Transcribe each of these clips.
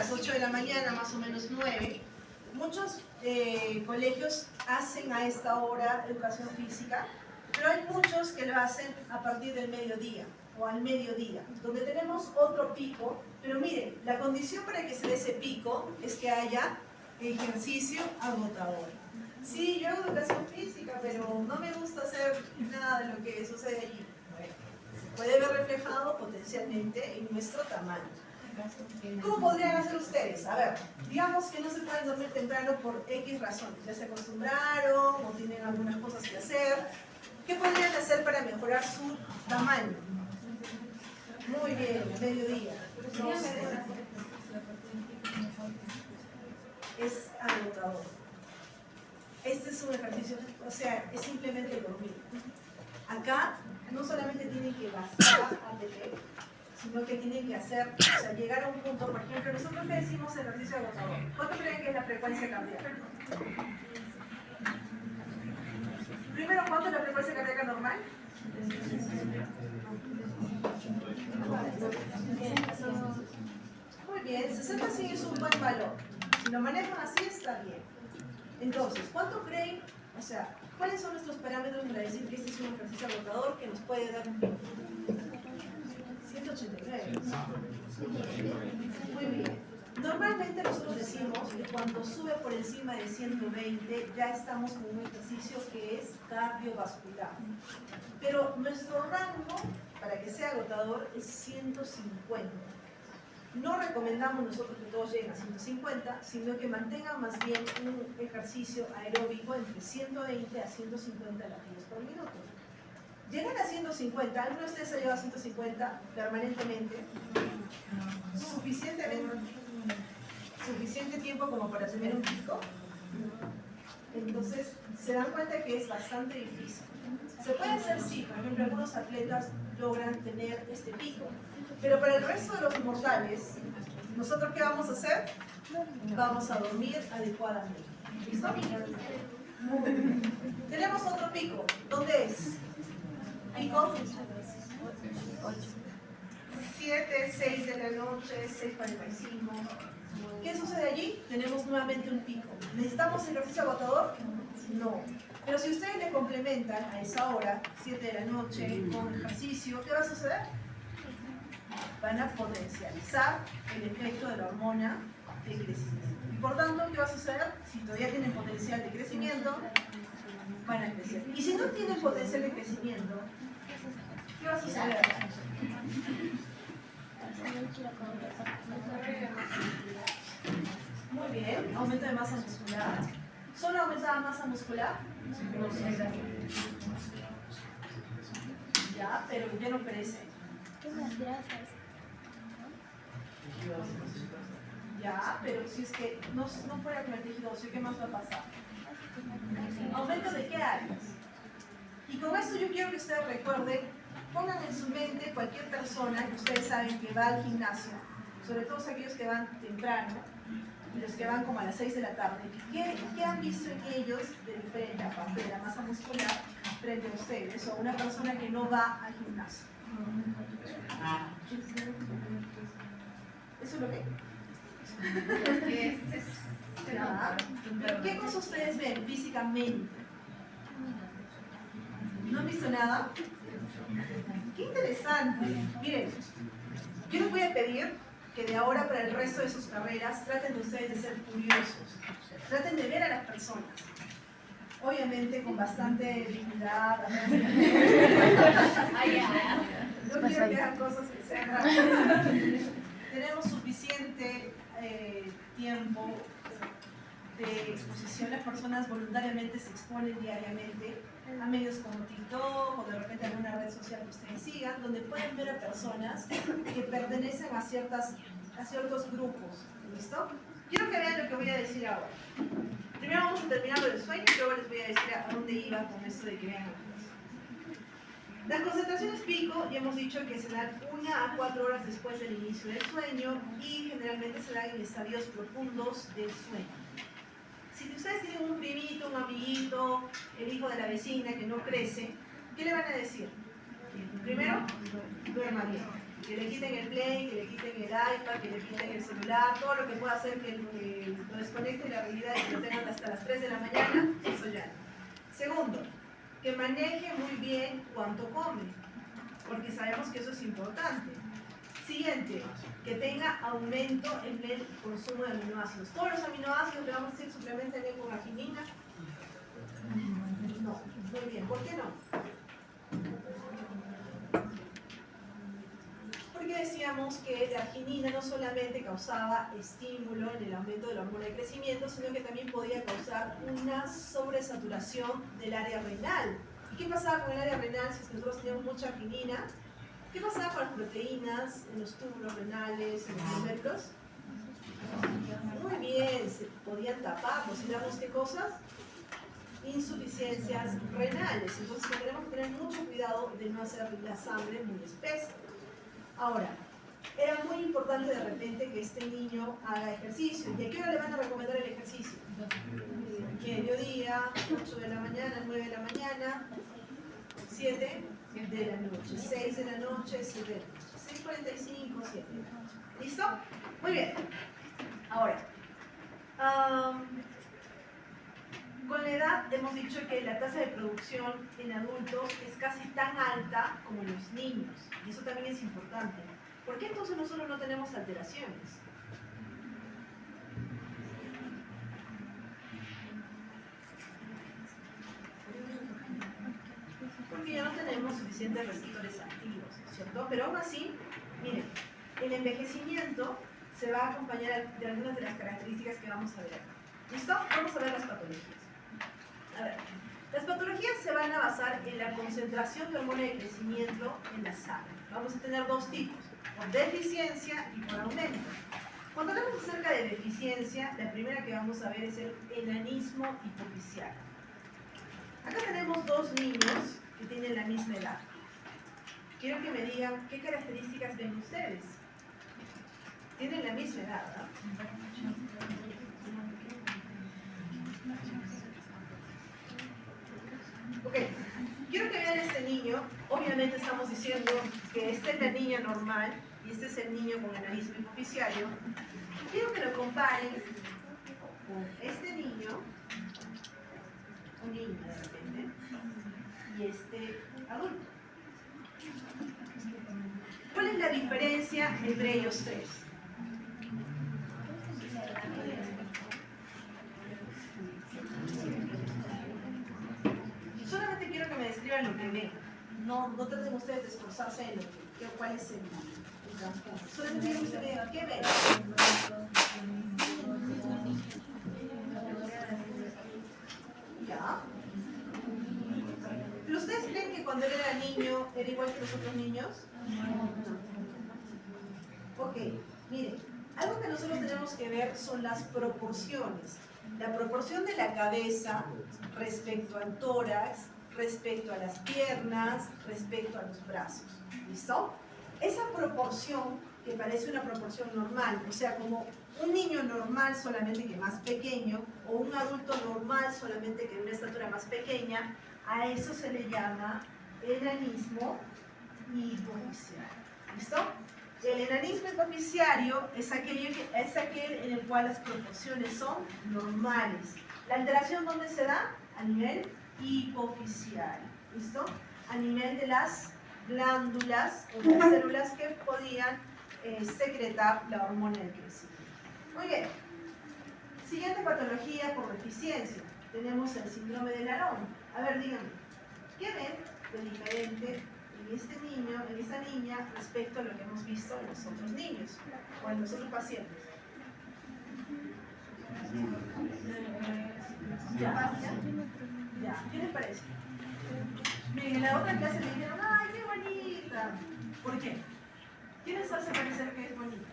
las 8 de la mañana, más o menos 9. Muchos colegios hacen a esta hora educación física, pero hay muchos que lo hacen a partir del mediodía o al mediodía, donde tenemos otro pico. Pero miren, la condición para que se dé ese pico es que haya ejercicio agotador. Sí, yo hago educación física, pero no me gusta hacer nada de lo que sucede allí. Bueno, se puede ver reflejado potencialmente en nuestro tamaño. ¿Cómo podrían hacer ustedes? A ver, digamos que no se pueden dormir temprano por X razones. Ya se acostumbraron o tienen algunas cosas que hacer. ¿Qué podrían hacer para mejorar su tamaño? Muy bien, a mediodía. No sé. Es agotador. Este es un ejercicio, o sea, es simplemente dormir. Acá no solamente tienen que gastar ATP, sino que tienen que hacer, o sea, llegar a un punto. Por ejemplo, nosotros que decimos ejercicio agotador, ¿cuánto creen que es la frecuencia cardíaca? Primero, ¿cuánto es la frecuencia cardíaca normal? Muy bien, 60 sí es un buen valor. Si lo manejan así, está bien. Entonces, ¿cuánto creen? O sea, ¿cuáles son nuestros parámetros para decir que este es un ejercicio agotador que nos puede dar un pico? 189. Muy bien. Normalmente nosotros decimos que cuando sube por encima de 120 ya estamos con un ejercicio que es cardiovascular. Pero nuestro rango para que sea agotador es 150. No recomendamos nosotros que todos lleguen a 150, sino que mantengan más bien un ejercicio aeróbico entre 120 a 150 latidos por minuto. Llegar a 150, ¿alguno de ustedes ha llegado a 150 permanentemente? ¿Suficiente tiempo como para tener un pico? Entonces, se dan cuenta que es bastante difícil. Se puede hacer, sí, por ejemplo, algunos atletas logran tener este pico, pero para el resto de los mortales, ¿nosotros qué vamos a hacer? Vamos a dormir adecuadamente. ¿Listo? Muy bien. Tenemos otro pico. ¿Dónde es? Pico 7, 6 de la noche, 6:45. ¿Qué sucede allí? Tenemos nuevamente un pico. ¿Necesitamos ejercicio agotador? No. Pero si ustedes le complementan a esa hora, 7 de la noche, con ejercicio, ¿qué va a suceder? Van a potencializar el efecto de la hormona de crecimiento. Y por tanto, ¿qué va a suceder? Si todavía tienen potencial de crecimiento, van a crecer. Y si no tienen potencial de crecimiento, ¿qué va a suceder? Muy bien, aumento de masa muscular. ¿Solo aumentada masa muscular? Ya, pero ya no crece. Ya, pero si es que no fuera con el tejido óseo, ¿qué más va a pasar? ¿Aumento de qué áreas? Y con esto yo quiero que ustedes recuerden, pongan en su mente cualquier persona que ustedes saben que va al gimnasio, sobre todo aquellos que van temprano y los que van como a las 6 de la tarde. ¿Qué han visto en ellos de diferente, aparte de la masa muscular, frente a ustedes o a una persona que no va al gimnasio? ¿Eso es lo que? Ya. ¿Pero qué cosas ustedes ven físicamente? ¿No han visto nada? ¡Qué interesante! Miren, yo les voy a pedir que de ahora para el resto de sus carreras traten de ustedes de ser curiosos. Traten de ver a las personas. Obviamente con bastante dignidad. No quiero que hagan cosas que sean rápidas. Tenemos suficiente tiempo de exposición. Las personas voluntariamente se exponen diariamente a medios como TikTok o de repente alguna red social que ustedes sigan, donde pueden ver a personas que pertenecen a ciertos grupos. ¿Listo? Quiero que vean lo que voy a decir ahora. Primero vamos a terminar lo del sueño y luego les voy a decir a dónde iba con esto de que vean. Las concentraciones pico, ya hemos dicho que se dan 1 a 4 horas después del inicio del sueño y generalmente se dan en estadios profundos del sueño. Si ustedes tienen un primito, un amiguito, el hijo de la vecina que no crece, ¿qué le van a decir? Primero, duerma bien. Que le quiten el Play, que le quiten el iPad, que le quiten el celular, todo lo que pueda hacer que lo desconecte de la realidad y que lo tengan hasta las 3 de la mañana, eso ya no. Segundo, que maneje muy bien cuánto come, porque sabemos que eso es importante. Siguiente, que tenga aumento en el consumo de aminoácidos. Todos los aminoácidos le vamos a decir suplementen con arginina. No, muy bien, ¿por qué no? Porque decíamos que la arginina no solamente causaba estímulo en el aumento de la hormona de crecimiento, sino que también podía causar una sobresaturación del área renal. ¿Y qué pasaba con el área renal si nosotros teníamos mucha arginina? ¿Qué pasaba con las proteínas en los túbulos renales, en los glomérulos? Muy bien, se podían tapar, ¿consideramos qué cosas? Insuficiencias renales. Entonces tenemos que tener mucho cuidado de no hacer la sangre muy espesa. Ahora, era muy importante de repente que este niño haga ejercicio. ¿Y a qué hora le van a recomendar el ejercicio? Mediodía, 8 de la mañana, 9 de la mañana, 7 de la noche, 6 de la noche, 7 de la noche, 6:45, 7 de la noche. ¿Listo? Muy bien. Ahora, con la edad hemos dicho que la tasa de producción en adultos es casi tan alta como en los niños. Y eso también es importante. ¿Por qué entonces nosotros no tenemos alteraciones? Porque ya no tenemos suficientes receptores activos, ¿cierto? Pero aún así, miren, el envejecimiento se va a acompañar de algunas de las características que vamos a ver acá. ¿Listo? Vamos a ver las patologías. A ver, las patologías se van a basar en la concentración de hormona de crecimiento en la sangre. Vamos a tener dos tipos, por deficiencia y por aumento. Cuando hablamos acerca de deficiencia, la primera que vamos a ver es el enanismo hipoficial. Acá tenemos dos niños que tienen la misma edad. Quiero que me digan qué características ven ustedes. Tienen la misma edad, ¿verdad? Ok, quiero que vean este niño. Obviamente estamos diciendo que esta es la niña normal y este es el niño con enanismo hipoficiario. Quiero que lo comparen con este niño, un niño de repente, y este adulto. ¿Cuál es la diferencia entre ellos tres? Solamente quiero que me describan lo que ven. No traten ustedes de esforzarse en lo que cuál es el trasfondo. Solamente quiero que ustedes vean qué ven. Ya. ¿Pero ustedes creen que cuando él era niño era igual que los otros niños? Ok, miren, algo que nosotros tenemos que ver son las proporciones. La proporción de la cabeza respecto al tórax, respecto a las piernas, respecto a los brazos. ¿Listo? Esa proporción, que parece una proporción normal, o sea, como un niño normal solamente que más pequeño, o un adulto normal solamente que de una estatura más pequeña, a eso se le llama enanismo hipoficial. ¿Listo? El enanismo hipoficiario es aquel en el cual las proporciones son normales. ¿La alteración dónde se da? A nivel hipoficial. ¿Listo? A nivel de las glándulas o las células que podían secretar la hormona del crecimiento. Muy bien. Siguiente patología por deficiencia. Tenemos el síndrome de Laron. A ver, díganme, ¿qué ven de diferente en este niño, en esta niña, respecto a lo que hemos visto en los otros niños o en los otros pacientes? Ya, ¿qué les parece? Miren, en la otra clase le dijeron, ¡ay, qué bonita! ¿Por qué? ¿Quién les hace parecer que es bonita?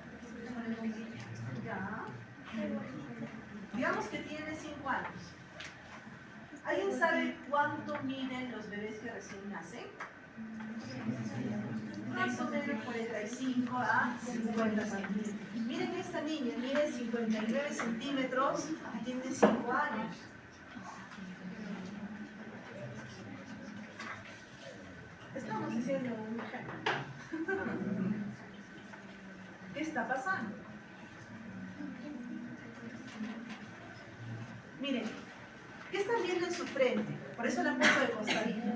Ya. Digamos que tiene 5 años. ¿Alguien sabe cuánto miden los bebés que recién nacen? Más o menos 45 a 50 centímetros. Miren esta niña, mide 59 centímetros y tiene 5 años. Estamos diciendo un ejemplo. ¿Qué está pasando? Miren, ¿qué están viendo en su frente? Por eso la han puesto de costadito.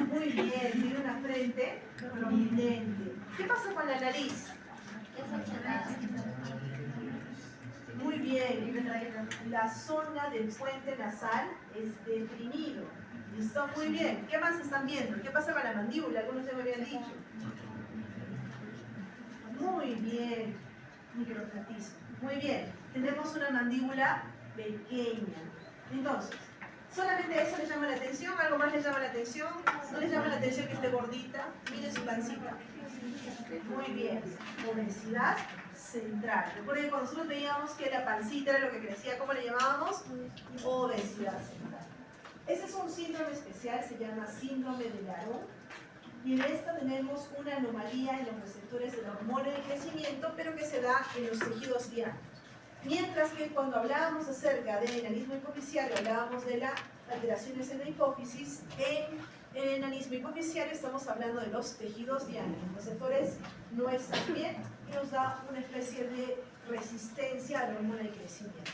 Muy bien, tiene una frente prominente. ¿Qué pasa con la nariz? Muy bien, la zona del puente nasal es deprimido. ¿Listo? Muy bien. ¿Qué más están viendo? ¿Qué pasa con la mandíbula? Algunos ya me habían dicho. Muy bien. Microflatismo. Muy bien. Tenemos una mandíbula pequeña. Entonces, ¿solamente eso les llama la atención? ¿Algo más les llama la atención? ¿No les llama la atención que esté gordita? Miren su pancita. Muy bien. Obesidad central. Recuerden que cuando nosotros veíamos que la pancita era lo que crecía, ¿cómo le llamábamos? Obesidad central. Ese es un síndrome especial, se llama síndrome de Laron. Y en esta tenemos una anomalía en los receptores de la hormona de crecimiento, pero que se da en los tejidos dianos. Mientras que cuando hablábamos acerca del enanismo hipofisiario, hablábamos de las alteraciones en la hipófisis, en el enanismo hipofisiario estamos hablando de los tejidos dianos. Los receptores no están bien y nos da una especie de resistencia a la hormona de crecimiento.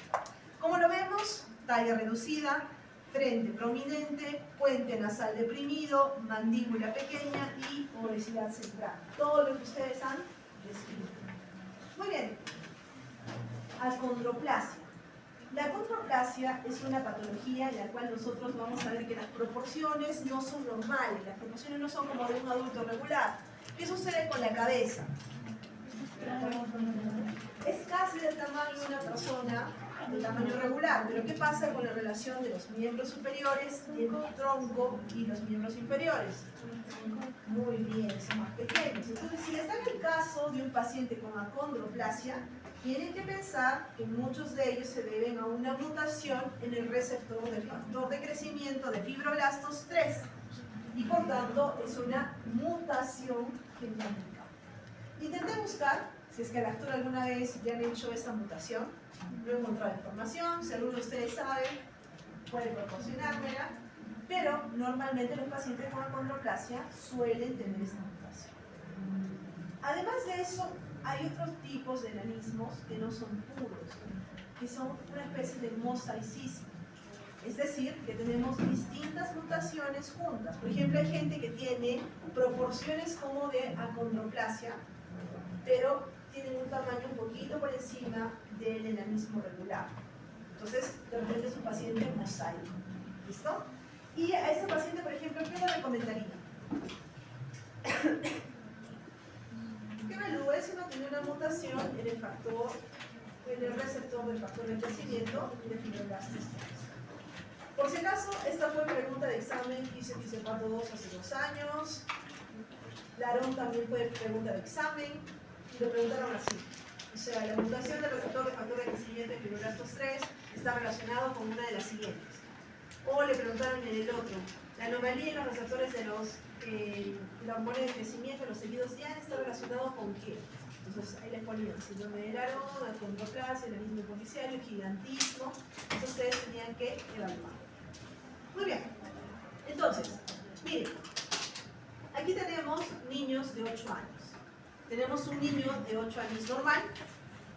Como lo vemos, talla reducida, frente prominente, puente nasal deprimido, mandíbula pequeña y obesidad central. Todo lo que ustedes han descrito. Muy bien. Acondroplasia. La acondroplasia es una patología en la cual nosotros vamos a ver que las proporciones no son normales, las proporciones no son como de un adulto regular. ¿Qué sucede con la cabeza? Es casi del tamaño de una persona de tamaño regular, pero ¿qué pasa con la relación de los miembros superiores, el tronco y los miembros inferiores? Muy bien, son más pequeños. Entonces, si está en el caso de un paciente con acondroplasia, tienen que pensar que muchos de ellos se deben a una mutación en el receptor del factor de crecimiento de fibroblastos 3 y por tanto es una mutación genética. Intenté buscar si es que al actor alguna vez ya han hecho esta mutación. No he encontrado información, si alguno de ustedes sabe, puede proporcionármela, pero normalmente los pacientes con acondroplasia suelen tener esta mutación. Además de eso, hay otros tipos de enanismos que no son puros, que son una especie de mosaicismo. Es decir, que tenemos distintas mutaciones juntas. Por ejemplo, hay gente que tiene proporciones como de acondroplasia, pero tienen un tamaño un poquito por encima del enanismo regular. Entonces, de repente es un paciente mosaico. ¿Listo? Y a ese paciente, por ejemplo, ¿qué le recomendaría? Que evalúe si no tiene una mutación en el factor, en el receptor del factor de crecimiento de fibroblastos. Por si acaso, esta fue pregunta de examen que hice Fisiopatho 2 hace 2 años. Laron también fue pregunta de examen y lo preguntaron así. O sea, la mutación del receptor del factor de crecimiento de fibroblastos 3 está relacionado con una de las siguientes. O le preguntaron en el otro, la anomalía en los receptores de la hormona de crecimiento de los tejidos dianos está relacionado con qué. Entonces ahí les ponían síndrome de Laron, acondroplasia, enanismo hipofisiario, gigantismo. Eso ustedes tenían que evaluar. Muy bien. Entonces, miren, aquí tenemos niños de 8 años. Tenemos un niño de 8 años normal.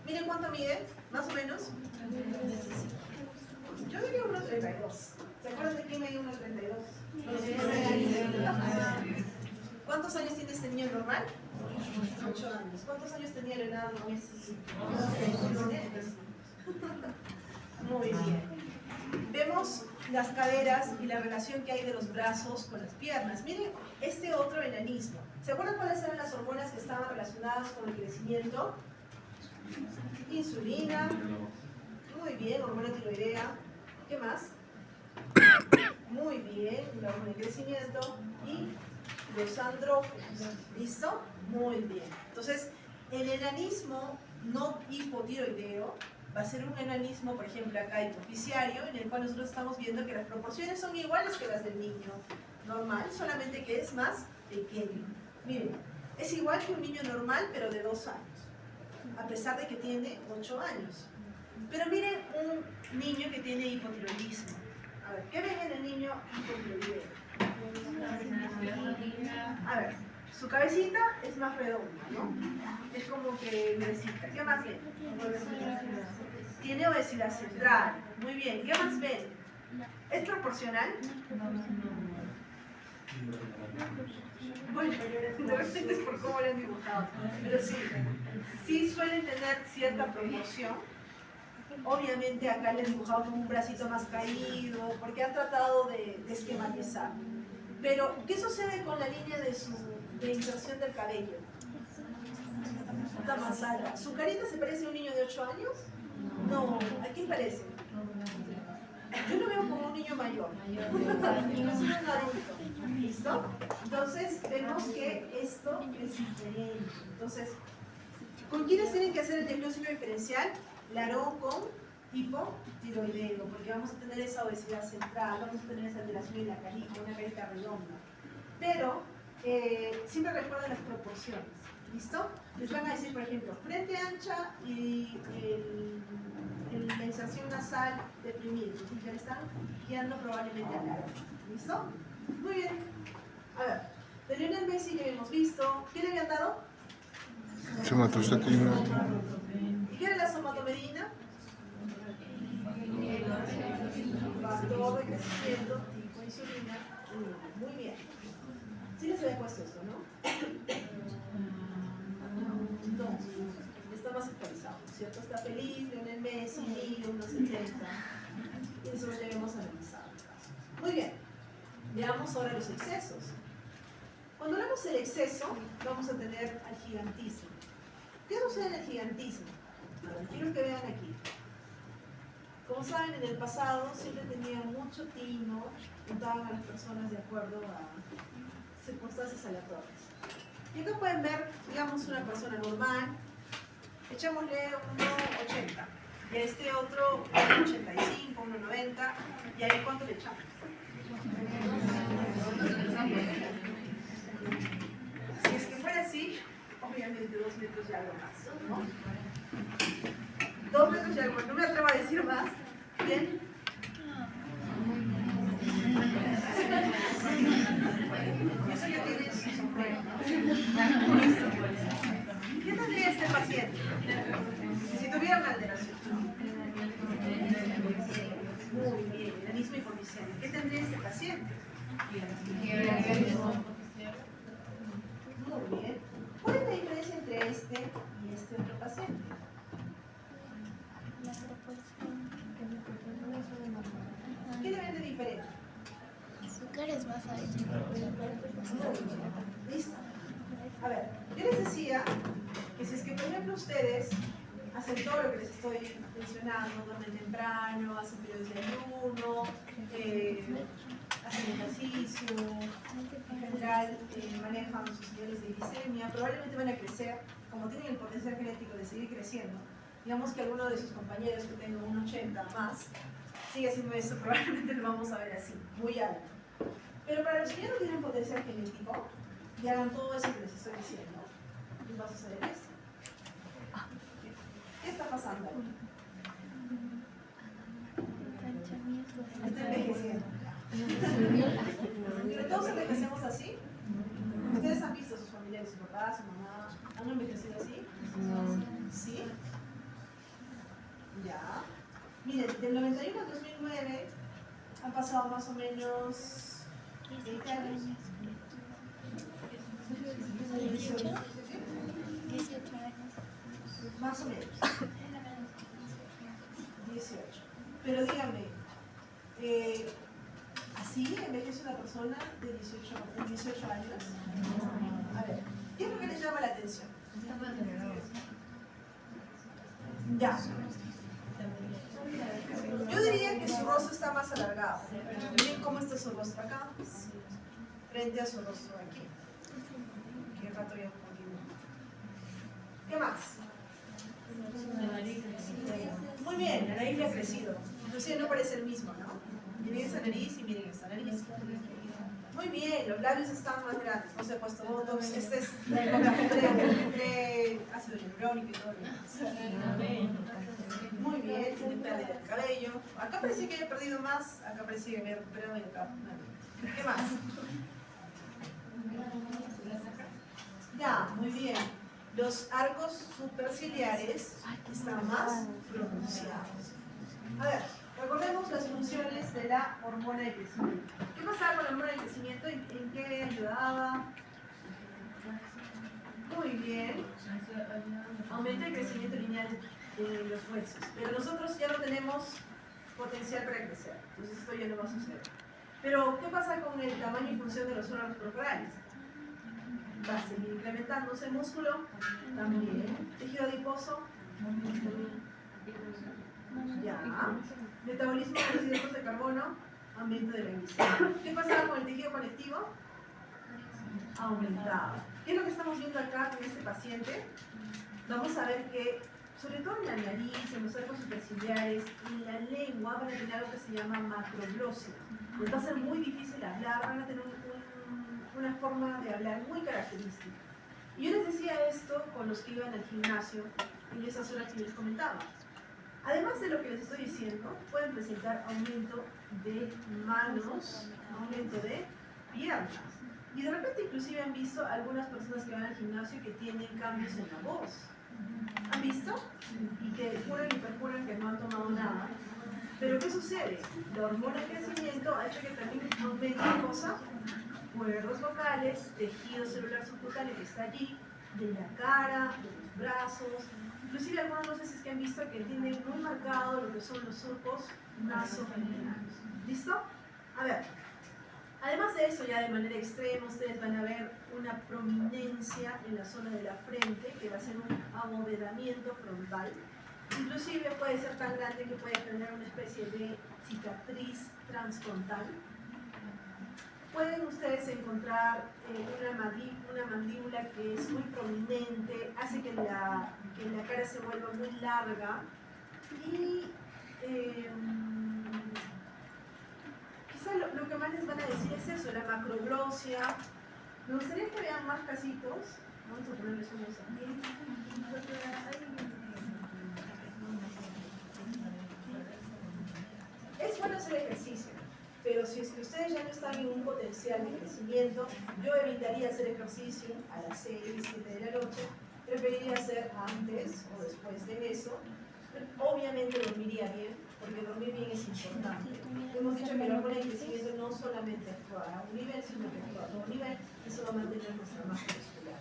Miren cuánto mide, más o menos. Yo diría 1,32. ¿Se acuerdan de quién medía 1,32? ¿Cuántos años tiene este niño normal? 8 años. ¿Cuántos años tenía Leonardo Messi? Muy bien. Vemos las caderas y la relación que hay de los brazos con las piernas. Miren este otro enanismo. ¿Se acuerdan cuáles eran las hormonas que estaban relacionadas con el crecimiento? Insulina. Muy bien, hormona tiroidea. ¿Qué más? Muy bien, la hormona de crecimiento y los andrógenos. ¿Listo? Muy bien. Entonces, el enanismo no hipotiroideo va a ser un enanismo, por ejemplo, acá hipofisiario, en el cual nosotros estamos viendo que las proporciones son iguales que las del niño normal, solamente que es más pequeño. Miren, es igual que un niño normal, pero de 2 años, a pesar de que tiene 8 años. Pero miren un niño que tiene hipotiroidismo. A ver, ¿qué ven en el niño hipotiroideo? A ver, Su cabecita es más redonda, ¿no? Es como que gruesita. ¿Qué más ven? Tiene obesidad central. Muy bien. ¿Qué más ven? ¿Es proporcional? Bueno, de repente es por cómo lo han dibujado. Pero sí suelen tener cierta proporción. Obviamente acá le he dibujado como un bracito más caído, porque han tratado de esquematizar. Pero, ¿qué sucede con la línea de inserción del cabello? Está más alta. ¿Su carita se parece a un niño de 8 años? No. ¿A quién parece? Yo lo veo como un niño mayor. Inclusive un adulto. ¿Listo? Entonces, vemos que esto es diferente. Entonces, ¿con quiénes tienen que hacer el diagnóstico diferencial? Larón con hipotiroideo, porque vamos a tener esa obesidad central, vamos a tener esa alteración en la carita, una carita redonda. Pero siempre recuerden las proporciones, ¿listo? Les van a decir, por ejemplo, frente ancha y la inserción nasal deprimida, y ya le están guiando probablemente al largo, ¿listo? Muy bien. A ver, de Lionel Messi ya hemos visto. ¿Qué le habían dado? Somatostatina. ¿Y qué era la somatomedina? Factor de crecimiento tipo insulina. Muy bien. Sí les había puesto esto, ¿no? No. Está más actualizado, ¿cierto? Está feliz, Lionel Messi, niño, unos 70. Y nosotros ya hemos analizado. Muy bien. Veamos ahora los excesos. Cuando hablamos del exceso, vamos a tener al gigantismo. ¿Qué sucede en el gigantismo? Quiero que vean aquí. Como saben, en el pasado siempre tenían mucho tino, juntaban a las personas de acuerdo a circunstancias aleatorias. Y acá pueden ver, digamos, una persona normal, echémosle 1,80 y a este otro 1,85, 1,90, y ahí ¿cuánto le echamos? Si es que fuera así, obviamente 2 metros y algo más, ¿no? 2 metros y algo, no me atrevo a decir más. Bien. Eso ya tiene su sombrero, ¿no? Listo. ¿Qué tendría este paciente? Si tuviera una alteración. Muy bien, enanismo hipoglicemia. ¿Qué tendría este paciente? Muy bien. ¿Cuál es la diferencia entre este y este otro paciente? ¿Qué le ven de diferente? El azúcar es más alto. Listo. A ver, yo les decía que si es que, por ejemplo, ustedes hacen todo lo que les estoy mencionando, duermen temprano, hacen periodos de ayuno, hacen ejercicio, en general manejan sus niveles de glicemia, probablemente van a crecer, como tienen el potencial genético de seguir creciendo. Digamos que alguno de sus compañeros que tenga un 80 más sigue haciendo eso, probablemente lo vamos a ver así, muy alto. Pero para los que ya no tienen potencial genético y hagan todo eso que les estoy diciendo, les va a suceder esto. ¿Qué está pasando? Está envejeciendo. Pero todos envejecemos así. ¿Ustedes han visto a sus familiares, su papá, su mamá, han envejecido así? ¿Sí? Ya. Miren, del 91 al 2009 han pasado más o menos 20 años. 18 años. Más o menos. 18. Pero díganme, ¿así envejece una persona de 18 años? A ver, ¿qué es lo que les llama la atención? Ya. Yo diría que su rostro está más alargado. Miren cómo está su rostro acá, frente a su rostro aquí. ¿Qué rato ya continúa? ¿Qué más? Muy bien, la nariz le ha crecido. Inclusive no parece el mismo, ¿no? Miren esa nariz y miren esta nariz. Muy bien, los labios están más grandes. No se ha puesto botox. Esta es la época de ácido hialurónico y todo lo demás. Muy bien, tiene pérdida de cabello. Acá parece que haya perdido más, acá parece que haya recuperado y acá. ¿Qué más? Ya, muy bien. Los arcos superciliares están más pronunciados. A ver, recordemos las funciones de la hormona de crecimiento. ¿Qué pasaba con la hormona de crecimiento? ¿En qué ayudaba? Muy bien. Aumenta el crecimiento lineal de los huesos. Pero nosotros ya no tenemos potencial para crecer. Entonces esto ya no va a suceder. Pero, ¿qué pasa con el tamaño y función de los órganos corporales? Va a seguir incrementándose el músculo, también. Tejido adiposo, ya. Metabolismo de los hidratos de carbono, aumento de la glicemia. ¿Qué pasaba con el tejido conectivo? Aumentaba. ¿Qué es lo que estamos viendo acá con este paciente? Vamos a ver que, sobre todo en la nariz, en los arcos superciliares, en la lengua, van a tener algo que se llama macroglosia. Les va a ser muy difícil hablar, van a tener una forma de hablar muy característica. Y yo les decía esto con los que iban al gimnasio en esas horas que les comentaba. Además de lo que les estoy diciendo, pueden presentar aumento de manos, aumento de piernas. Y de repente inclusive han visto algunas personas que van al gimnasio que tienen cambios en la voz. ¿Han visto? Y que juran y perjuran que no han tomado nada. Pero ¿qué sucede? La hormona de crecimiento ha hecho que también aumente cosa, cuerdas vocales, tejido celular subcutáneo que está allí, de la cara, de los brazos. Inclusive algunos no sé si es que han visto que tienen muy marcado lo que son los surcos nasofaringales. ¿Listo? A ver. Además de eso, ya de manera extrema, ustedes van a ver una prominencia en la zona de la frente, que va a ser un abovedamiento frontal. Inclusive puede ser tan grande que puede generar una especie de cicatriz transfrontal. Pueden ustedes encontrar una mandíbula que es muy prominente, hace que la cara se vuelva muy larga y quizá lo que más les van a decir es eso, la macroglosia. Me gustaría que vean más casitos. Vamos a ponerles unos aquí. Es bueno hacer ejercicio, pero si es que ustedes ya no están en un potencial de crecimiento, yo evitaría hacer ejercicio a las 6, 7 de la noche, preferiría hacer antes o después de eso. Obviamente dormiría bien, porque dormir bien es importante. Hemos dicho que la hormona de crecimiento no solamente actúa a un nivel, sino que actúa a todo nivel, eso va a mantener nuestra masa muscular.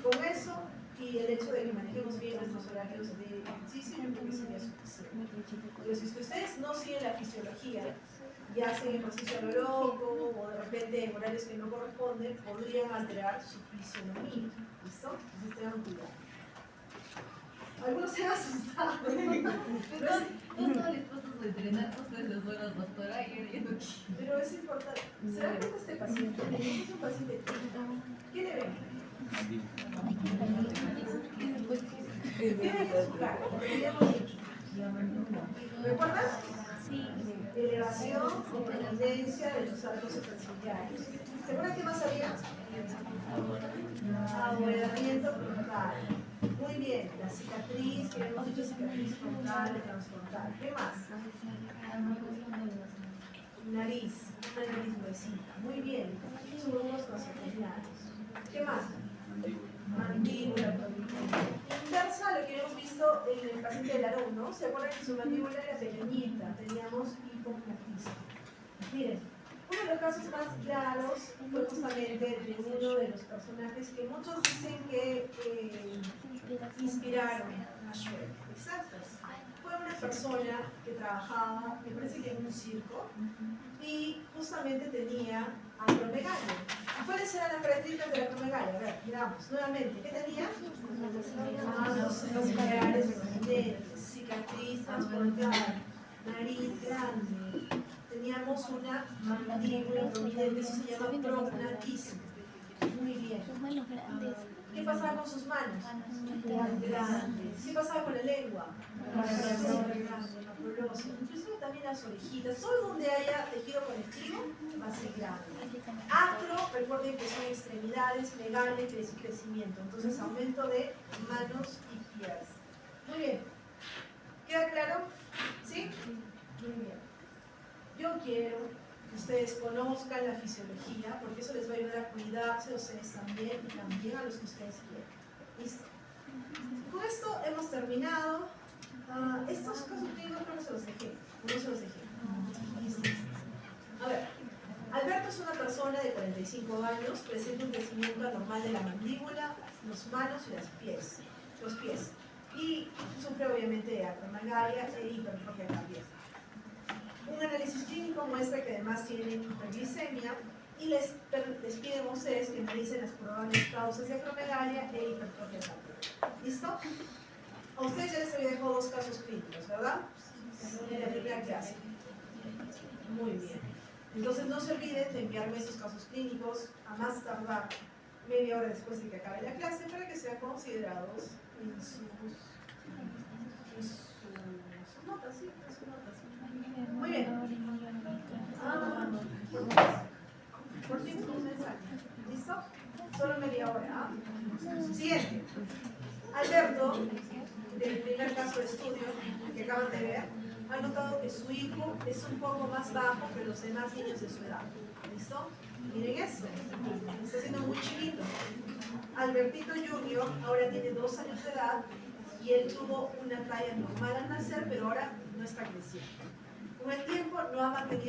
Con eso y el hecho de que manejemos bien nuestros horarios de ejercicio, yo creo que sería suficiente. Pero si es que ustedes no siguen la fisiología y hacen ejercicio a lo loco o de repente en horarios que no corresponden, podrían alterar su fisionomía. ¿Listo? Entonces tengan cuidado. Algunos se han asustado. Justo dispuestos a entrenar ustedes las horas, doctora, y yo no quiero. Pero es importante. ¿Se dan cuenta este paciente? Es un paciente típico. ¿Qué le ven? Tiene su cara, lo que habíamos dicho. ¿Recuerdas? Sí. Elevación o prominencia de los arcos superciliares. ¿Se acuerdan qué más había? Abovedamiento frontal. Muy bien, la cicatriz, que hemos dicho cicatriz frontal y transfrontal. ¿Qué más? Nariz, una nariz gruesita. Muy bien, surcos nasofiliares. ¿Qué más? Mandíbula prominente. Inversa lo que hemos visto en el paciente de Larón, ¿no? ¿Se acuerdan que su mandíbula era pequeñita? Teníamos hipoplatismo. Miren, uno de los casos más claros fue justamente de uno de los personajes que muchos dicen que inspiraron a Shrek. Exacto. Fue una persona que trabajaba, me parece que en un circo, y justamente tenía acromegalia. ¿Cuáles eran las características de la acromegalia? A ver, miramos nuevamente. ¿Qué tenía? Los senos prominentes, cicatriz transfrontal, nariz grande. Teníamos una mandíbula prominente, eso se llama prognatismo. Muy bien. Sus manos grandes. ¿Qué pasaba con sus manos? Grandes. ¿Qué pasaba con la lengua? Macroglosia. Inclusive también las orejitas. Todo donde haya tejido conectivo va a ser grande. Acro, recuerden que son extremidades, legales, crecimiento. Entonces aumento de manos y pies. Muy bien. ¿Queda claro? ¿Sí? Muy bien. Yo quiero que ustedes conozcan la fisiología, porque eso les va a ayudar a cuidarse a ustedes también y también a los que ustedes quieren. ¿Listo? Con esto hemos terminado. Estos casos clínicos creo que se los dejé. No se los dejé. ¿Listo? A ver, Alberto es una persona de 45 años, presenta un crecimiento anormal de la mandíbula, las manos y los pies. Y sufre obviamente de acromegalia e hipertrofia cardíaca. Un análisis clínico muestra que además tiene hiperglicemia y les piden a ustedes que analicen las probables causas de acromegalia e hipertrofia cardíaca. ¿Listo? A ustedes ya les había dejado 2 casos clínicos, ¿verdad? En la primera clase. Muy bien. Entonces no se olviden de enviarme esos casos clínicos a más tardar media hora después de que acabe la clase para que sean considerados en sus notas, ¿sí? En sus notas. Muy bien. Por tiempo un mensaje. ¿Listo? Solo media hora. ¿Ah? Siguiente. Alberto, del primer caso de estudio que acaban de ver, ha notado que su hijo es un poco más bajo que los demás niños de su edad. ¿Listo? Miren eso. Está siendo muy chiquito. Albertito Junior ahora tiene 2 años de edad y él tuvo una talla normal al nacer, pero ahora no está creciendo. Con el tiempo no ha mantenido